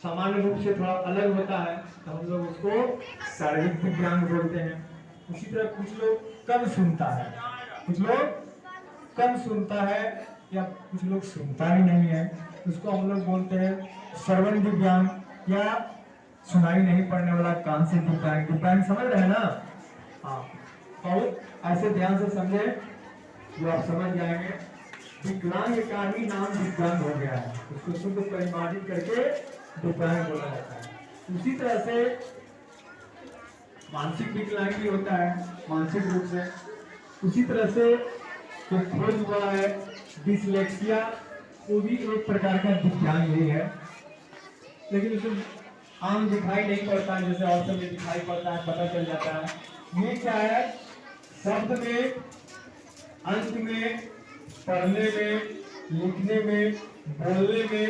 सामान्य रूप से थोड़ा अलग होता है तो हम लोग उसको शारीरिक दिव्यांग बोलते हैं। उसी तरह कुछ लोग कम सुनता है, कुछ लोग कम सुनता है या कुछ लोग सुनता ही नहीं है, उसको हम लोग बोलते हैं श्रवण दिव्यांग या सुनाई नहीं पड़ने वाला कान से दिव्यांग। दिव्यांग समझ रहे हैं ना? हाँ, बहुत ऐसे ध्यान से समझे जो आप समझ जाएंगे। विकलांग का ही नाम दिव्यांग हो गया है, उसको शुद्ध परिमार्जित करके दिव्यांग बोला जाता है। उसी तरह से मानसिक विकलांग भी होता है मानसिक रूप से। उसी तरह से जो खोज हुआ है डिसलेक्सिया, वो भी एक प्रकार का दिव्यांग ही है, लेकिन उसे आम दिखाई नहीं पड़ता है, जैसे और सब में दिखाई पड़ता है, पता चल जाता है। ये क्या है? शब्द में, अंक में, पढ़ने में, लिखने में, बोलने में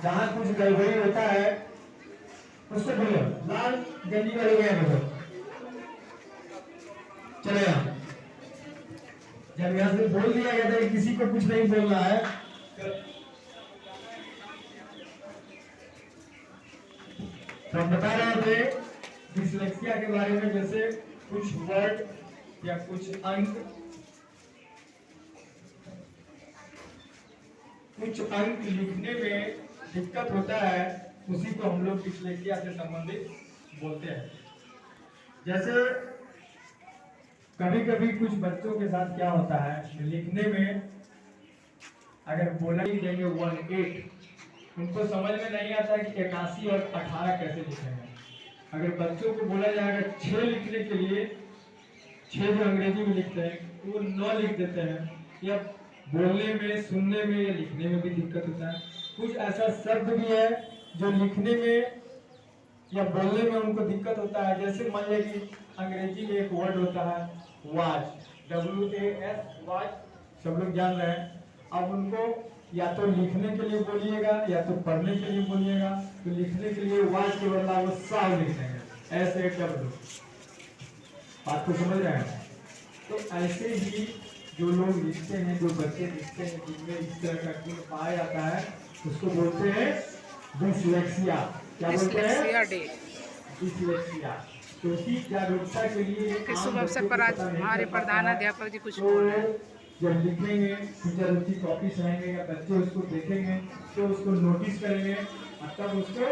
जहां कुछ गड़बड़ी होता है उससे बोलो लाल गंदी हो गया बोलो चलेगा। जब यहां से बोल दिया गया था किसी को कुछ नहीं बोलना है, तो हम बता रहे थे डिसलेक्सिया के बारे में, जैसे कुछ वर्ड या कुछ अंक लिखने में दिक्कत होता है, उसी को हम लोग डिसलेक्सिया से संबंधित बोलते हैं। जैसे कभी कभी कुछ बच्चों के साथ क्या होता है, लिखने में अगर बोला ही देंगे 18, उनको समझ में नहीं आता कि 81 और 18 कैसे लिखेंगे। अगर बच्चों को बोला जाएगा 6 लिखने के लिए, 6 जो अंग्रेजी में लिखते हैं तो वो 9 लिख देते हैं, या बोलने में, सुनने में या लिखने में भी दिक्कत होता है। कुछ ऐसा शब्द भी है जो लिखने में या बोलने में उनको दिक्कत होता है। जैसे मान लिया कि अंग्रेजी में एक वर्ड होता है वॉच, WAS, वॉच, सब लोग जान रहे हैं। अब उनको या तो लिखने के लिए बोलिएगा या तो पढ़ने के लिए बोलिएगा, तो लिखने के लिए वॉच के बदला वो साव लिख देंगे, SAW। बात को समझ रहे हैं? तो ऐसे ही जो लोग लिखते हैं, जो बच्चे लिखते हैं जिनमें इस तरह का गुण पाया जाता है, उसको बोलते हैं डिसलेक्सिया। क्या बोलते हैं? डिसलेक्सिया। तो उसी जागरूकता के लिए शुभ अवसर पर आज हमारे प्रधानाध्यापक जी कुछ बोल रहे हैं। जब लिखेंगे टीचर उसकी कॉपी सुनाएंगे या बच्चे उसको देखेंगे तो उसको नोटिस करेंगे और तब उसको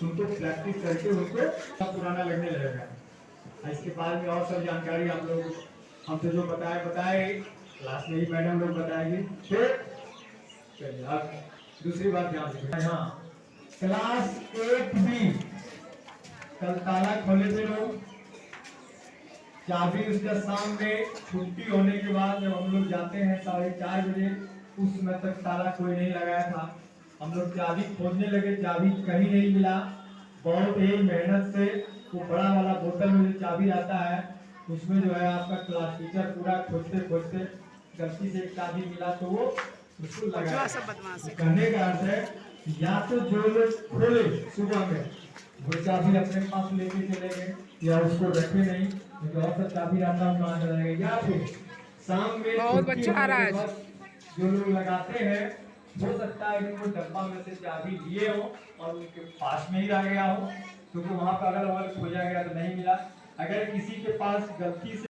उनको प्रैक्टिस करके उनको पुराना लगने लगेगा। इसके बाद में और सब जानकारी आप लोग हम तो जो बताए क्लास में ही मैडम लोग बताएंगे। फिर चलिए अब दूसरी बात ध्यान से, हाँ, क्लास 8 भी कल ताला खोले थे लोग, चाबी उसका शाम में छुट्टी होने के बाद जब हम लोग जाते हैं 4:30 बजे, उस समय तक ताला कोई नहीं लगाया था। हम लोग चाबी खोजने लगे, चाबी कहीं नहीं मिला। बहुत ही मेहनत से वो बड़ा वाला बोतल में जो चाबी आता है उसमें जो है आपका क्लास टीचर पूरा खोजते खोजते गलती से एक चाबी मिला तो वो उसको लगाया। कहने का अर्थ है या तो जो लोग खोले सुबह में वो चाबी अपने पास लेके चले गए या उसको रखे नहीं, तो और सब चाबी रहता मान रहेगा, या फिर शाम में बहुत बच्चा आ रहा है जो लोग लगाते हैं हो सकता है कि वो डब्बा में से चाबी लिए हो और उनके पास में ही रह गया हो, क्योंकि वहां पर अगर खोजा गया तो नहीं मिला। अगर किसी के पास गलती से